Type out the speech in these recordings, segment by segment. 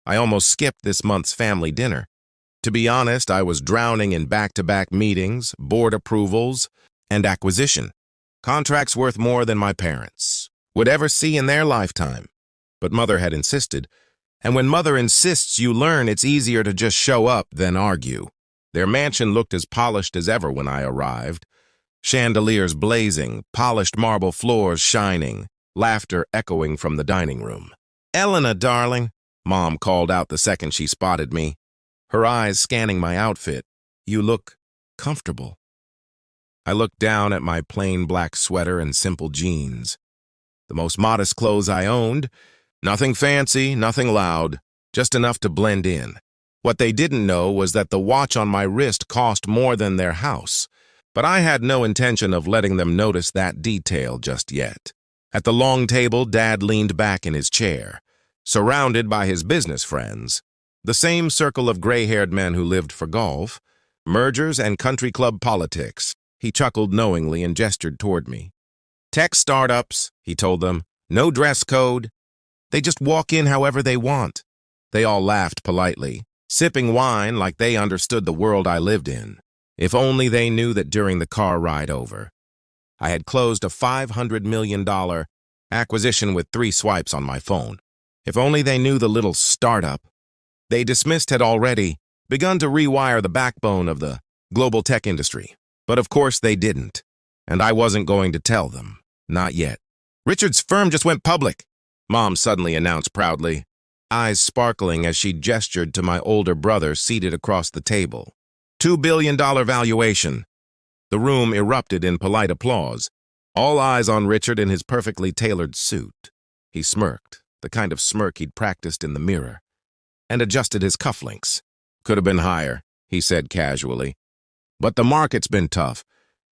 I almost skipped this month's family dinner. To be honest, I was drowning in back-to-back meetings, board approvals, and acquisition. Contracts worth more than my parents would ever see in their lifetime. But Mother had insisted, and when Mother insists, you learn it's easier to just show up than argue. Their mansion looked as polished as ever when I arrived. Chandeliers blazing, polished marble floors shining, laughter echoing from the dining room. "Elena, darling," Mom called out the second she spotted me, her eyes scanning my outfit. "You look comfortable." I looked down at my plain black sweater and simple jeans. The most modest clothes I owned. Nothing fancy, nothing loud, just enough to blend in. What they didn't know was that the watch on my wrist cost more than their house, but I had no intention of letting them notice that detail just yet. At the long table, Dad leaned back in his chair, surrounded by his business friends, the same circle of gray-haired men who lived for golf, mergers, and country club politics. He chuckled knowingly and gestured toward me. "Tech startups," he told them. "No dress code. They just walk in however they want." They all laughed politely, sipping wine like they understood the world I lived in. If only they knew that during the car ride over, I had closed a $500 million acquisition with 3 swipes on my phone. If only they knew the little startup they dismissed had already begun to rewire the backbone of the global tech industry. But of course they didn't, and I wasn't going to tell them. Not yet. "Richard's firm just went public," Mom suddenly announced proudly, eyes sparkling as she gestured to my older brother seated across the table. $2 billion valuation. The room erupted in polite applause, all eyes on Richard in his perfectly tailored suit. He smirked, the kind of smirk he'd practiced in the mirror, and adjusted his cufflinks. "Could have been higher," he said casually. "But the market's been tough."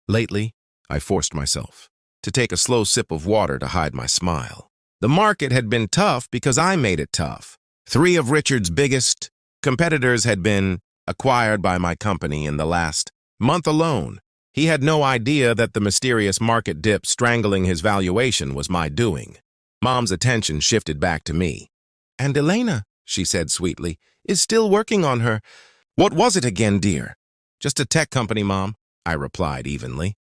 Lately, I forced myself to take a slow sip of water to hide my smile. The market had been tough because I made it tough. 3 of Richard's biggest competitors had been acquired by my company in the last month alone. He had no idea that the mysterious market dip strangling his valuation was my doing. Mom's attention shifted back to me. "And Elena," she said sweetly, "is still working on her." "What was it again, dear?" "Just a tech company, Mom," I replied evenly.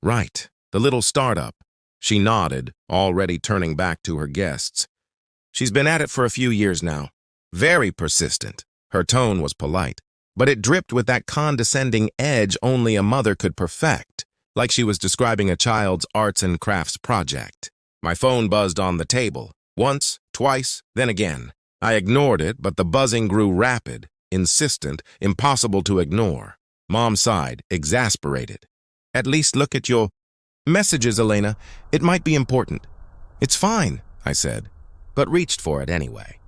"Right, the little startup." She nodded, already turning back to her guests. "She's been at it for a few years now. Very persistent." Her tone was polite, but it dripped with that condescending edge only a mother could perfect, like she was describing a child's arts and crafts project. My phone buzzed on the table, once, twice, then again. I ignored it, but the buzzing grew rapid, insistent, impossible to ignore. Mom sighed, exasperated. "At least look at your messages, Elena. It might be important." "It's fine," I said, but reached for it anyway.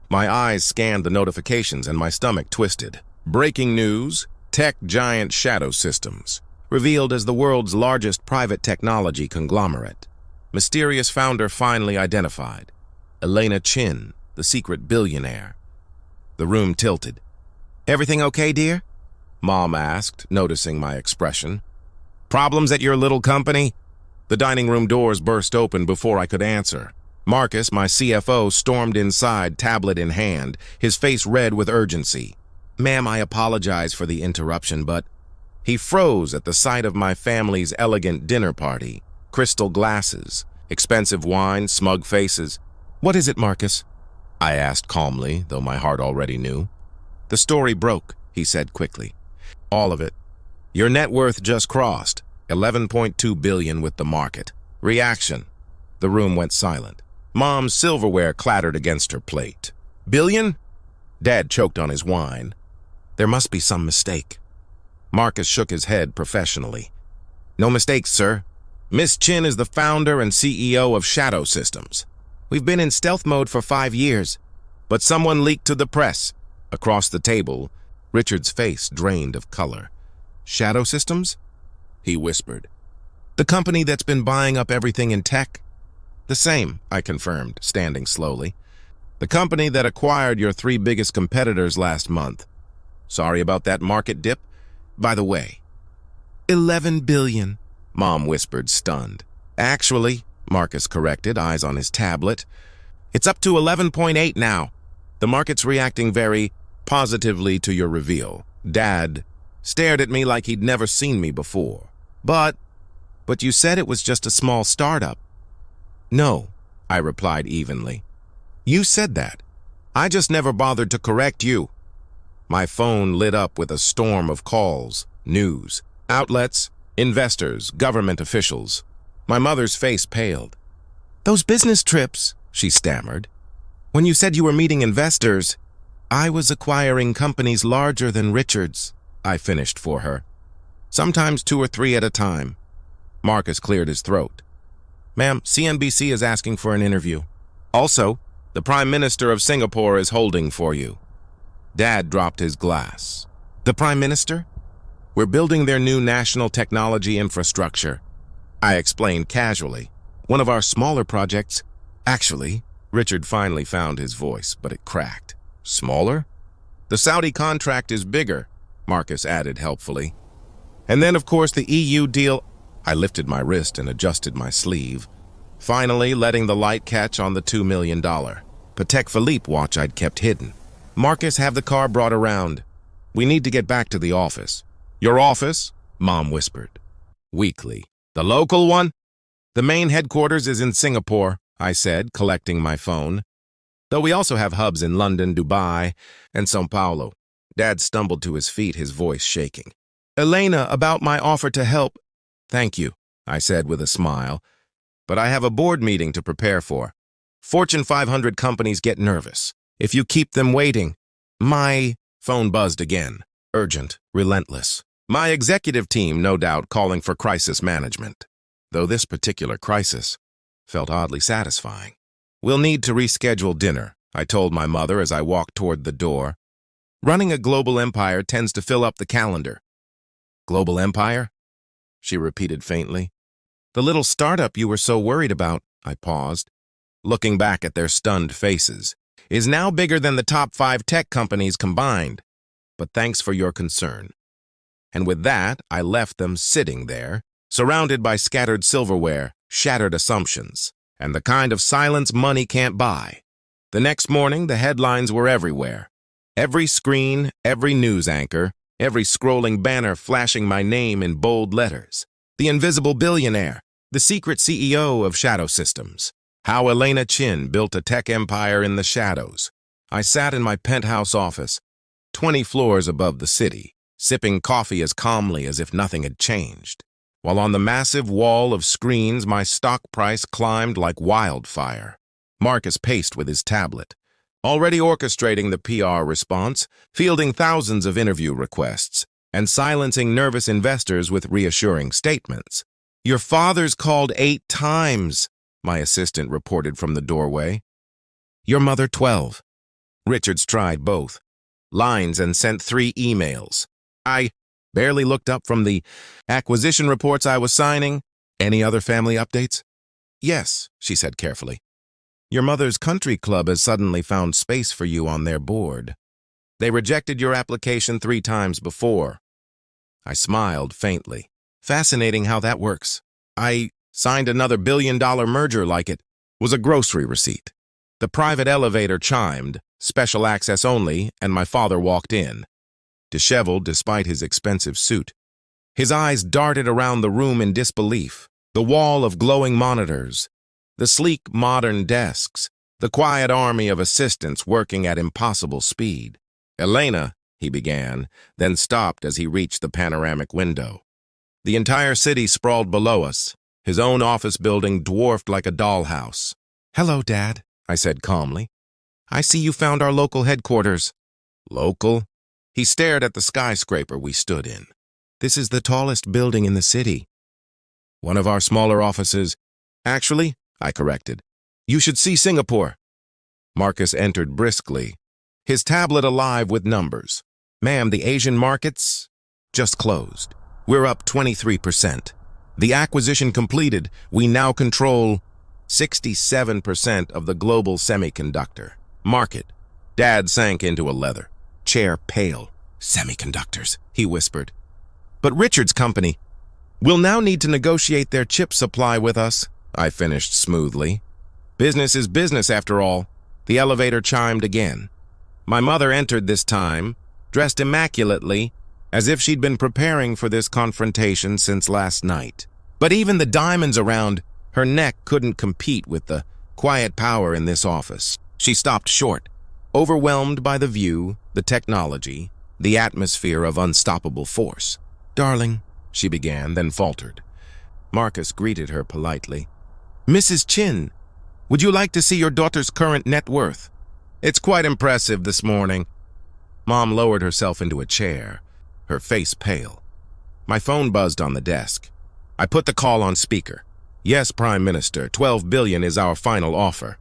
My eyes scanned the notifications and my stomach twisted. Breaking news: tech giant Shadow Systems, revealed as the world's largest private technology conglomerate. Mysterious founder finally identified. Elena Chin, the secret billionaire. The room tilted. "Everything okay, dear?" Mom asked, noticing my expression. "Problems at your little company?" The dining room doors burst open before I could answer. Marcus, my CFO, stormed inside, tablet in hand, his face red with urgency. "Ma'am, I apologize for the interruption, but..." He froze at the sight of my family's elegant dinner party. Crystal glasses, expensive wine, smug faces. "What is it, Marcus?" I asked calmly, though my heart already knew. "The story broke," he said quickly. "All of it. Your net worth just crossed 11.2 billion with the market." Reaction. The room went silent. Mom's silverware clattered against her plate. "Billion?" Dad choked on his wine. "There must be some mistake." Marcus shook his head professionally. "No mistakes, sir. Miss Chin is the founder and CEO of Shadow Systems. We've been in stealth mode for 5 years, but someone leaked to the press." Across the table, Richard's face drained of color. "Shadow Systems?" he whispered. "The company that's been buying up everything in tech?" "The same," I confirmed, standing slowly. "The company that acquired your 3 biggest competitors last month. Sorry about that market dip. By the way." 11 billion, Mom whispered, stunned. "Actually," Marcus corrected, eyes on his tablet, "it's up to 11.8 now. The market's reacting very positively to your reveal. Dad stared at me like he'd never seen me before. But you said it was just a small startup. No, I replied evenly. You said that. I just never bothered to correct you. My phone lit up with a storm of calls, news, outlets, investors, government officials. My mother's face paled. Those business trips, she stammered. When you said you were meeting investors, I was acquiring companies larger than Richard's, I finished for her. Sometimes 2 or 3 at a time. Marcus cleared his throat. Ma'am, CNBC is asking for an interview. Also, the Prime Minister of Singapore is holding for you. Dad dropped his glass. The Prime Minister? We're building their new national technology infrastructure. I explained casually. One of our smaller projects. Actually, Richard finally found his voice, but it cracked. Smaller? The Saudi contract is bigger, Marcus added helpfully. And then, of course, the EU deal. I lifted my wrist and adjusted my sleeve, finally letting the light catch on the $2 million Patek Philippe watch I'd kept hidden. Marcus, have the car brought around. We need to get back to the office. Your office? Mom whispered. Weakly. The local one? The main headquarters is in Singapore, I said, collecting my phone. Though we also have hubs in London, Dubai, and São Paulo. Dad stumbled to his feet, his voice shaking. Elena, about my offer to help. Thank you, I said with a smile. But I have a board meeting to prepare for. Fortune 500 companies get nervous. If you keep them waiting. My phone buzzed again. Urgent, relentless. My executive team, no doubt, calling for crisis management. Though this particular crisis felt oddly satisfying. We'll need to reschedule dinner, I told my mother as I walked toward the door. Running a global empire tends to fill up the calendar. Global empire? She repeated faintly. The little startup you were so worried about, I paused, looking back at their stunned faces, is now bigger than the top 5 tech companies combined. But thanks for your concern. And with that, I left them sitting there, surrounded by scattered silverware, shattered assumptions, and the kind of silence money can't buy. The next morning, the headlines were everywhere. Every screen, every news anchor, every scrolling banner flashing my name in bold letters. The invisible billionaire, the secret CEO of Shadow Systems. How Elena Chin built a tech empire in the shadows. I sat in my penthouse office, 20 floors above the city, sipping coffee as calmly as if nothing had changed. While on the massive wall of screens, my stock price climbed like wildfire. Marcus paced with his tablet, already orchestrating the PR response, fielding thousands of interview requests, and silencing nervous investors with reassuring statements. Your father's called 8 times, my assistant reported from the doorway. Your mother 12. Richards tried both lines and sent 3 emails. I barely looked up from the acquisition reports I was signing. Any other family updates? Yes, she said carefully. Your mother's country club has suddenly found space for you on their board. They rejected your application 3 times before. I smiled faintly. Fascinating how that works. I signed another billion-dollar merger like it was a grocery receipt. The private elevator chimed, special access only, and my father walked in. Disheveled despite his expensive suit. His eyes darted around the room in disbelief. The wall of glowing monitors, the sleek modern desks, the quiet army of assistants working at impossible speed. Elena, he began, then stopped as he reached the panoramic window. The entire city sprawled below us, his own office building dwarfed like a dollhouse. Hello, Dad, I said calmly. I see you found our local headquarters. Local? He stared at the skyscraper we stood in. This is the tallest building in the city. One of our smaller offices. Actually, I corrected. You should see Singapore. Marcus entered briskly, his tablet alive with numbers. Ma'am, the Asian markets just closed. We're up 23%. The acquisition completed. We now control 67% of the global semiconductor market. Dad sank into a leather chair, pale. Semiconductors, he whispered. But Richard's company will now need to negotiate their chip supply with us, I finished smoothly. Business is business after all. The elevator chimed again. My mother entered this time, dressed immaculately, as if she'd been preparing for this confrontation since last night. But even the diamonds around her neck couldn't compete with the quiet power in this office. She stopped short, overwhelmed by the view, the technology, the atmosphere of unstoppable force. "Darling," she began, then faltered. Marcus greeted her politely. "Mrs. Chin, would you like to see your daughter's current net worth? It's quite impressive this morning." Mom lowered herself into a chair, her face pale. My phone buzzed on the desk. I put the call on speaker. "Yes, Prime Minister, 12 billion is our final offer."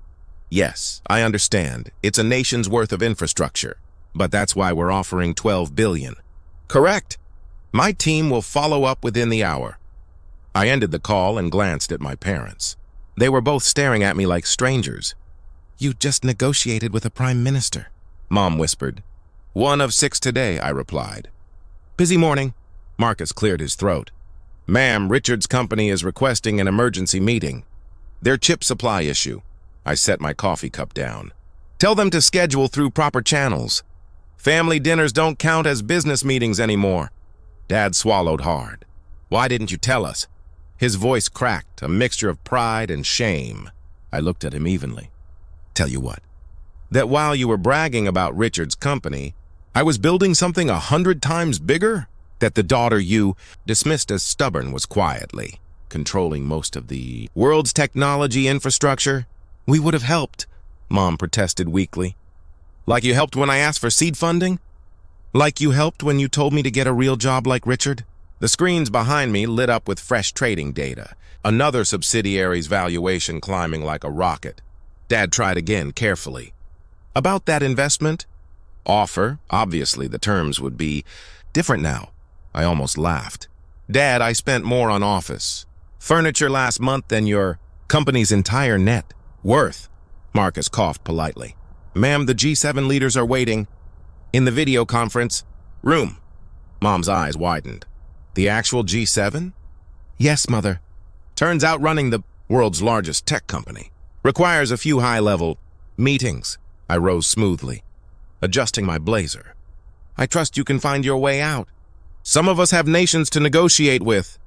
"Yes, I understand. It's a nation's worth of infrastructure. But that's why we're offering 12 billion. "Correct. My team will follow up within the hour." I ended the call and glanced at my parents. They were both staring at me like strangers. "You just negotiated with a prime minister," Mom whispered. "One of 6 today," I replied. "Busy morning." Marcus cleared his throat. "Ma'am, Richard's company is requesting an emergency meeting. Their chip supply issue." I set my coffee cup down. "Tell them to schedule through proper channels. Family dinners don't count as business meetings anymore." Dad swallowed hard. "Why didn't you tell us?" His voice cracked, a mixture of pride and shame. I looked at him evenly. "Tell you what, that while you were bragging about Richard's company, I was building something 100 times bigger? That the daughter you dismissed as stubborn was quietly controlling most of the world's technology infrastructure? We would have helped," Mom protested weakly. "Like you helped when I asked for seed funding? Like you helped when you told me to get a real job like Richard?" The screens behind me lit up with fresh trading data, another subsidiary's valuation climbing like a rocket. Dad tried again, carefully. "About that investment? Offer, obviously the terms would be different now." I almost laughed. "Dad, I spent more on office furniture last month than your company's entire net worth." Marcus coughed politely. "Ma'am, the G7 leaders are waiting in the video conference room." Mom's eyes widened. "The actual G7? "Yes, Mother. Turns out running the world's largest tech company requires a few high-level meetings." I rose smoothly, adjusting my blazer. "I trust you can find your way out. Some of us have nations to negotiate with."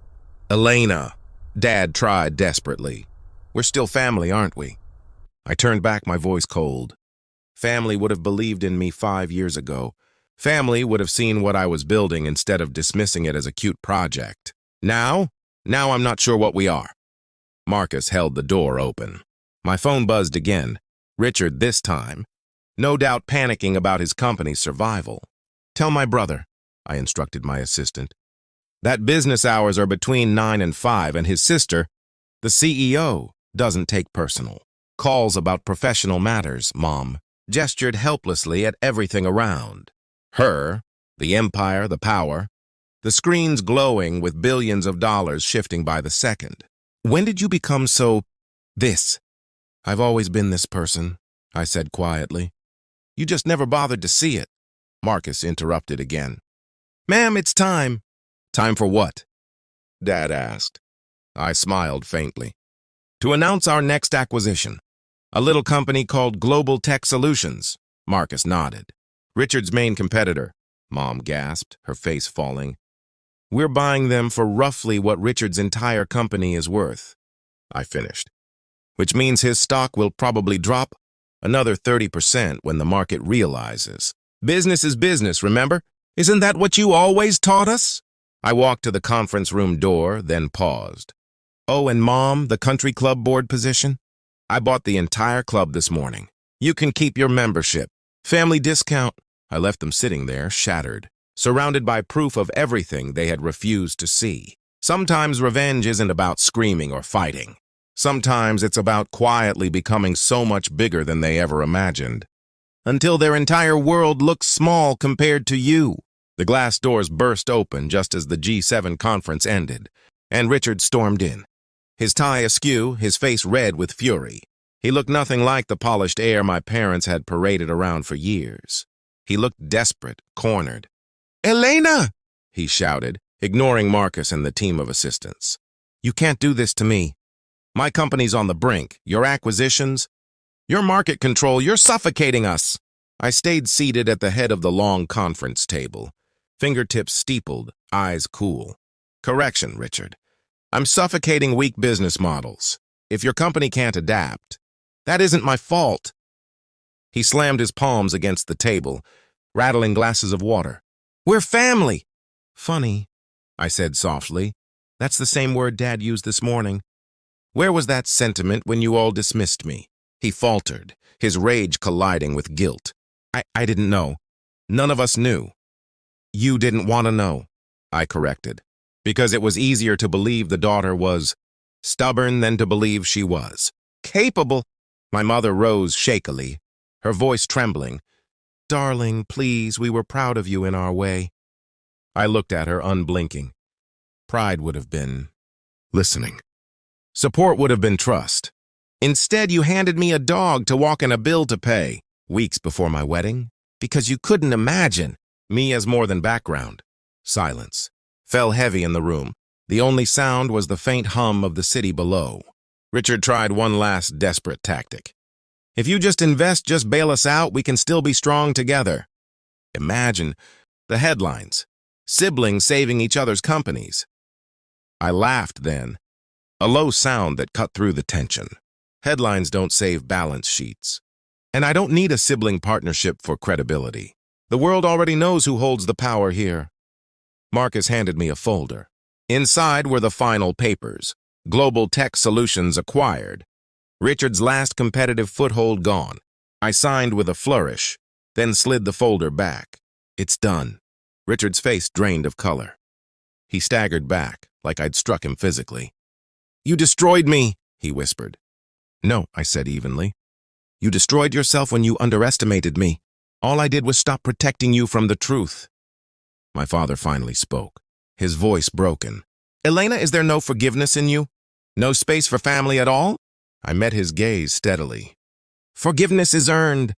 "Elena," Dad tried desperately. "We're still family, aren't we?" I turned back, my voice cold. Family would have believed in me 5 years ago. Family would have seen what I was building instead of dismissing it as a cute project. Now I'm not sure what we are." Marcus held the door open. My phone buzzed again. Richard this time, no doubt panicking about his company's survival. "Tell my brother," I instructed my assistant, "that business hours are between 9 and 5, and his sister, the CEO, doesn't take personal calls about professional matters." Mom gestured helplessly at everything around. Her, the empire, the power, the screens glowing with billions of dollars shifting by the second. "When did you become so this?" "I've always been this person," I said quietly. "You just never bothered to see it." Marcus interrupted again. "Ma'am, it's time." "Time for what?" Dad asked. I smiled faintly. "To announce our next acquisition. A little company called Global Tech Solutions." Marcus nodded. "Richard's main competitor," Mom gasped, her face falling. "We're buying them for roughly what Richard's entire company is worth," I finished. "Which means his stock will probably drop another 30% when the market realizes. Business is business, remember? Isn't that what you always taught us?" I walked to the conference room door, then paused. "Oh, and Mom, the country club board position? I bought the entire club this morning. You can keep your membership. Family discount." I left them sitting there, shattered, surrounded by proof of everything they had refused to see. Sometimes revenge isn't about screaming or fighting. Sometimes it's about quietly becoming so much bigger than they ever imagined, until their entire world looks small compared to you. The glass doors burst open just as the G7 conference ended, and Richard stormed in, his tie askew, his face red with fury. He looked nothing like the polished air my parents had paraded around for years. He looked desperate, cornered. "Elena!" he shouted, ignoring Marcus and the team of assistants. "You can't do this to me. My company's on the brink. Your acquisitions, your market control, you're suffocating us." I stayed seated at the head of the long conference table, fingertips steepled, eyes cool. Correction, Richard. I'm suffocating weak business models. If your company can't adapt, that isn't my fault. He slammed his palms against the table, rattling glasses of water. We're family. Funny, I said softly. That's the same word Dad used this morning. Where was that sentiment when you all dismissed me? He faltered, his rage colliding with guilt. I didn't know. None of us knew. You didn't want to know, I corrected, because it was easier to believe the daughter was stubborn than to believe she was capable. My mother rose shakily, her voice trembling. Darling, please, we were proud of you in our way. I looked at her, unblinking. Pride would have been listening. Support would have been trust. Instead, you handed me a dog to walk and a bill to pay, weeks before my wedding, because you couldn't imagine me as more than background. Silence fell heavy in the room. The only sound was the faint hum of the city below. Richard tried one last desperate tactic. If you just invest, just bail us out, we can still be strong together. Imagine the headlines. Siblings saving each other's companies. I laughed then, a low sound that cut through the tension. Headlines don't save balance sheets. And I don't need a sibling partnership for credibility. The world already knows who holds the power here. Marcus handed me a folder. Inside were the final papers. Global Tech Solutions acquired. Richard's last competitive foothold gone. I signed with a flourish, then slid the folder back. It's done. Richard's face drained of color. He staggered back, like I'd struck him physically. You destroyed me, he whispered. No, I said evenly. You destroyed yourself when you underestimated me. All I did was stop protecting you from the truth. My father finally spoke, his voice broken. Elena, is there no forgiveness in you? No space for family at all? I met his gaze steadily. Forgiveness is earned.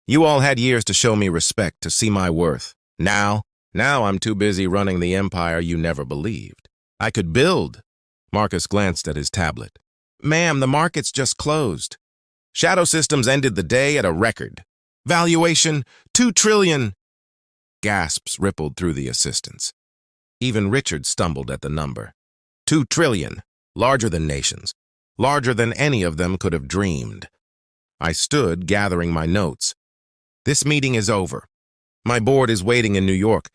You all had years to show me respect, to see my worth. Now I'm too busy running the empire you never believed. I could build. Marcus glanced at his tablet. Ma'am, the market's just closed. Shadow Systems ended the day at a record. Valuation, $2 trillion. Gasps rippled through the assistants. Even Richard stumbled at the number. $2 trillion, larger than nations, larger than any of them could have dreamed. I stood, gathering my notes. This meeting is over. My board is waiting in New York,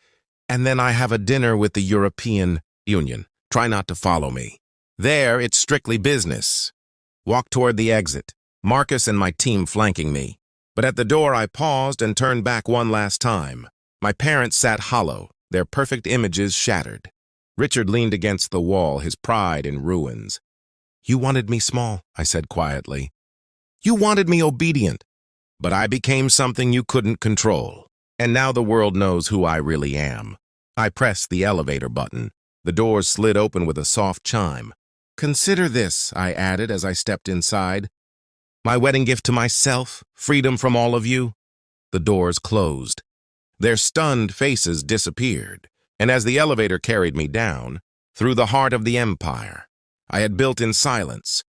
and then I have a dinner with the European Union. Try not to follow me. There, it's strictly business. Walk toward the exit, Marcus and my team flanking me. But at the door, I paused and turned back one last time. My parents sat hollow, their perfect images shattered. Richard leaned against the wall, his pride in ruins. You wanted me small, I said quietly. You wanted me obedient. But I became something you couldn't control. And now the world knows who I really am. I pressed the elevator button. The doors slid open with a soft chime. Consider this, I added as I stepped inside. My wedding gift to myself, freedom from all of you. The doors closed. Their stunned faces disappeared, and as the elevator carried me down, through the heart of the empire, I had built in silence.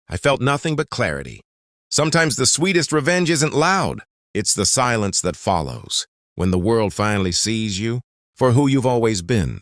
I felt nothing but clarity. Sometimes the sweetest revenge isn't loud. It's the silence that follows, when the world finally sees you for who you've always been.